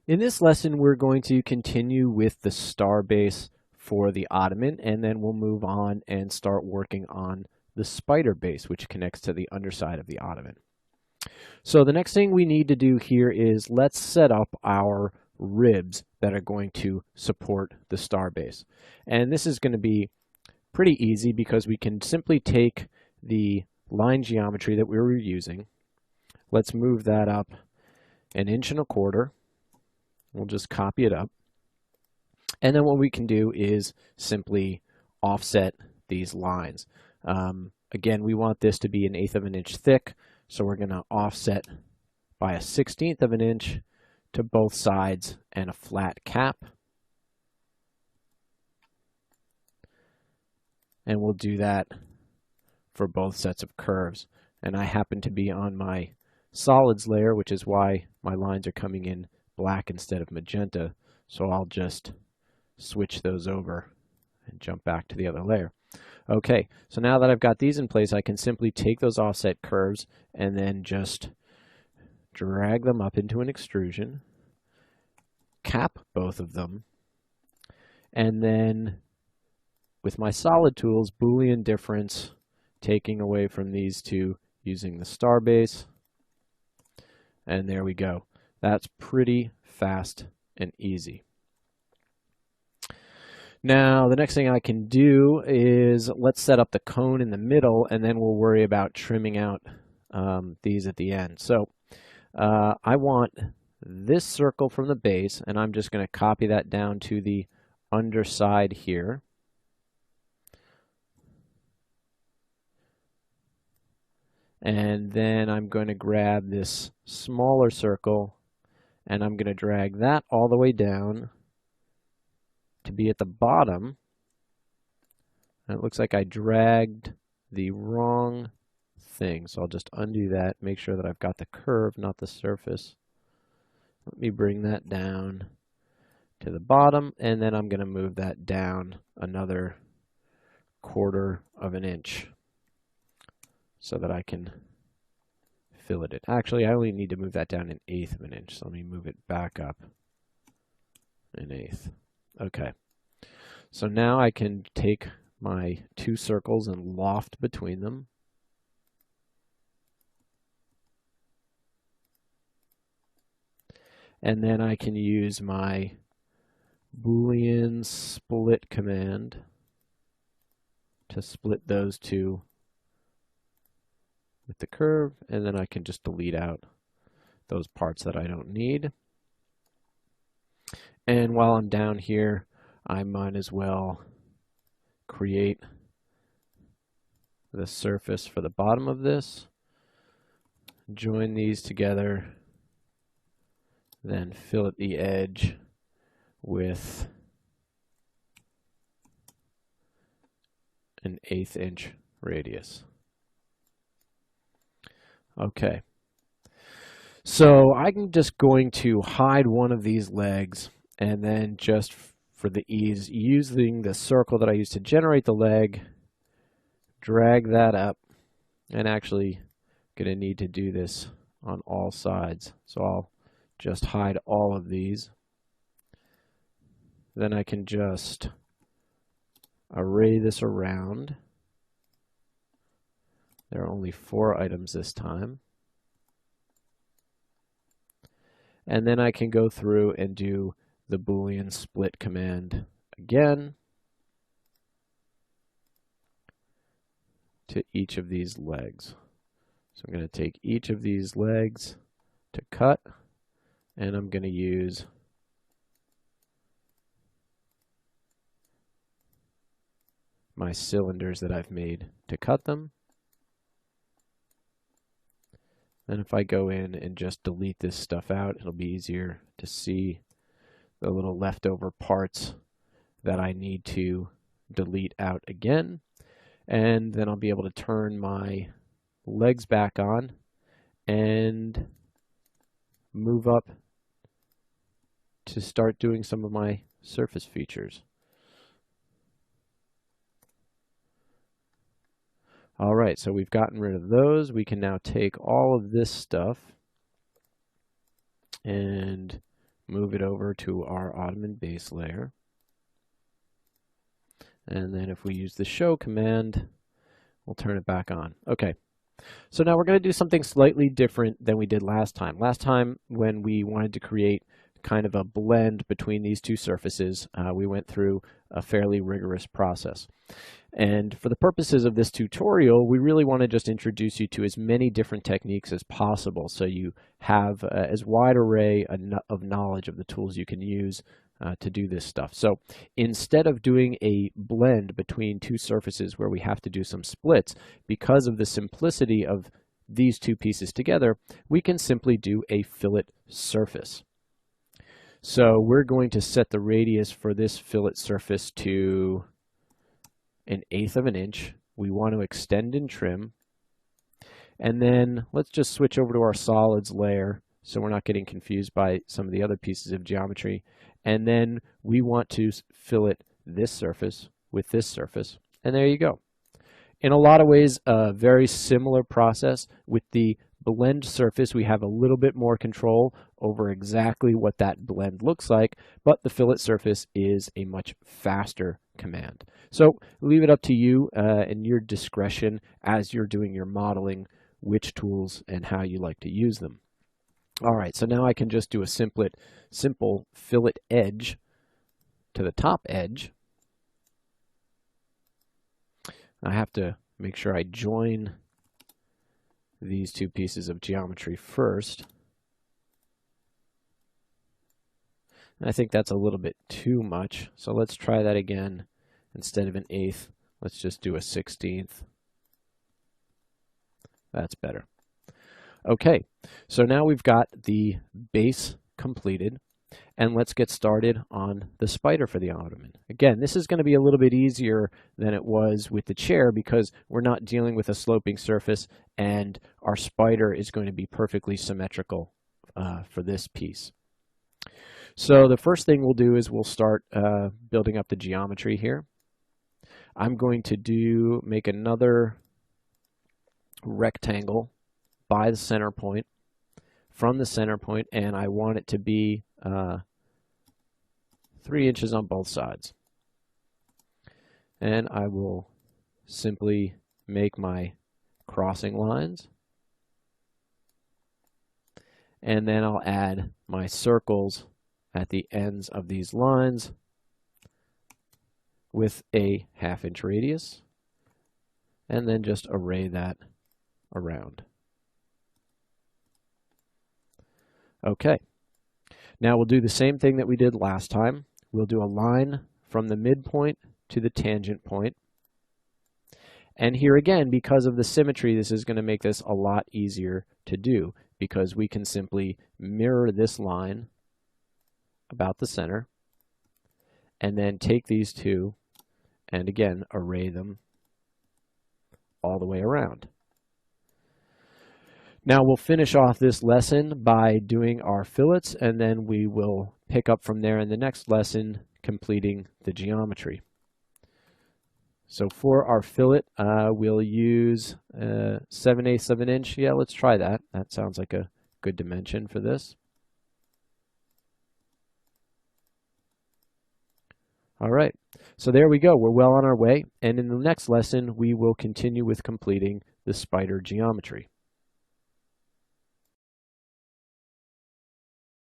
In this lesson, we're going to continue with the star base for the ottoman, and then we'll move on and start working on the spider base, which connects to the underside of the ottoman. So the next thing we need to do here is let's set up our ribs that are going to support the star base. And this is going to be pretty easy because we can simply take the line geometry that we were using. Let's move that up 1.25 inches. We'll just copy it up. And then what we can do is simply offset these lines. Again, we want this to be 1/8 of an inch thick, so we're going to offset by 1/16 of an inch to both sides and a flat cap. And we'll do that for both sets of curves. And I happen to be on my solids layer, which is why my lines are coming in black instead of magenta. So I'll just switch those over and jump back to the other layer. Okay, so now that I've got these in place, I can simply take those offset curves and then just drag them up into an extrusion, cap both of them, and then with my solid tools, Boolean difference, taking away from these two using the star base, and there we go. That's pretty fast and easy. Now, the next thing I can do is let's set up the cone in the middle, and then we'll worry about trimming out these at the end. So I want this circle from the base, and I'm just going to copy that down to the underside here. And then I'm going to grab this smaller circle, and I'm going to drag that all the way down to be at the bottom. And it looks like I dragged the wrong thing, so I'll just undo that, make sure that I've got the curve, not the surface. Let me bring that down to the bottom, and then I'm going to move that down another 1/4 of an inch so that I can fillet it. Actually, I only need to move that down 1/8 of an inch, so let me move it back up 1/8. Okay, so now I can take my two circles and loft between them. And then I can use my Boolean split command to split those two with the curve, and then I can just delete out those parts that I don't need. And while I'm down here, I might as well create the surface for the bottom of this, join these together, then fillet the edge with 1/8 inch radius. Okay, so I'm just going to hide one of these legs, and then just for the ease, using the circle that I used to generate the leg, drag that up, and actually going to need to do this on all sides. So I'll just hide all of these. Then I can just array this around. There are only 4 items this time. And then I can go through and do the Boolean split command again to each of these legs. So I'm going to take each of these legs to cut, and I'm going to use my cylinders that I've made to cut them. Then if I go in and just delete this stuff out, it'll be easier to see the little leftover parts that I need to delete out again. And then I'll be able to turn my legs back on and move up to start doing some of my surface features. All right, so we've gotten rid of those. We can now take all of this stuff and move it over to our ottoman base layer. And then if we use the show command, we'll turn it back on. Okay. So now we're going to do something slightly different than we did last time. Last time when we wanted to create kind of a blend between these two surfaces, we went through a fairly rigorous process. And for the purposes of this tutorial, we really want to just introduce you to as many different techniques as possible so you have as wide array of knowledge of the tools you can use to do this stuff. So instead of doing a blend between two surfaces where we have to do some splits, because of the simplicity of these two pieces together, we can simply do a fillet surface. So we're going to set the radius for this fillet surface to 1/8 of an inch. We want to extend and trim. And then let's just switch over to our solids layer so we're not getting confused by some of the other pieces of geometry. And then we want to fillet this surface with this surface. And there you go. In a lot of ways, a very similar process. With the blend surface, we have a little bit more control over exactly what that blend looks like, but the fillet surface is a much faster command. So leave it up to you and your discretion as you're doing your modeling, which tools and how you like to use them. All right, so now I can just do a simple fillet edge to the top edge. I have to make sure I join these two pieces of geometry first. And I think that's a little bit too much, so let's try that again. Instead of 1/8, let's just do a 1/16. That's better. Okay, so now we've got the base completed, and let's get started on the spider for the ottoman. Again, this is going to be a little bit easier than it was with the chair because we're not dealing with a sloping surface, and our spider is going to be perfectly symmetrical for this piece. So the first thing we'll do is we'll start building up the geometry here. I'm going to make another rectangle by the center point, from the center point, and I want it to be 3 inches on both sides. And I will simply make my crossing lines, and then I'll add my circles at the ends of these lines with a 1/2 inch radius, and then just array that around. Okay, now we'll do the same thing that we did last time. We'll do a line from the midpoint to the tangent point. And here again, because of the symmetry, this is going to make this a lot easier to do because we can simply mirror this line about the center and then take these two and again array them all the way around. Now we'll finish off this lesson by doing our fillets, and then we will pick up from there in the next lesson, completing the geometry. So for our fillet, we'll use 7/8 of an inch. Yeah, let's try that. That sounds like a good dimension for this. All right, so there we go. We're well on our way, and in the next lesson, we will continue with completing the spider geometry.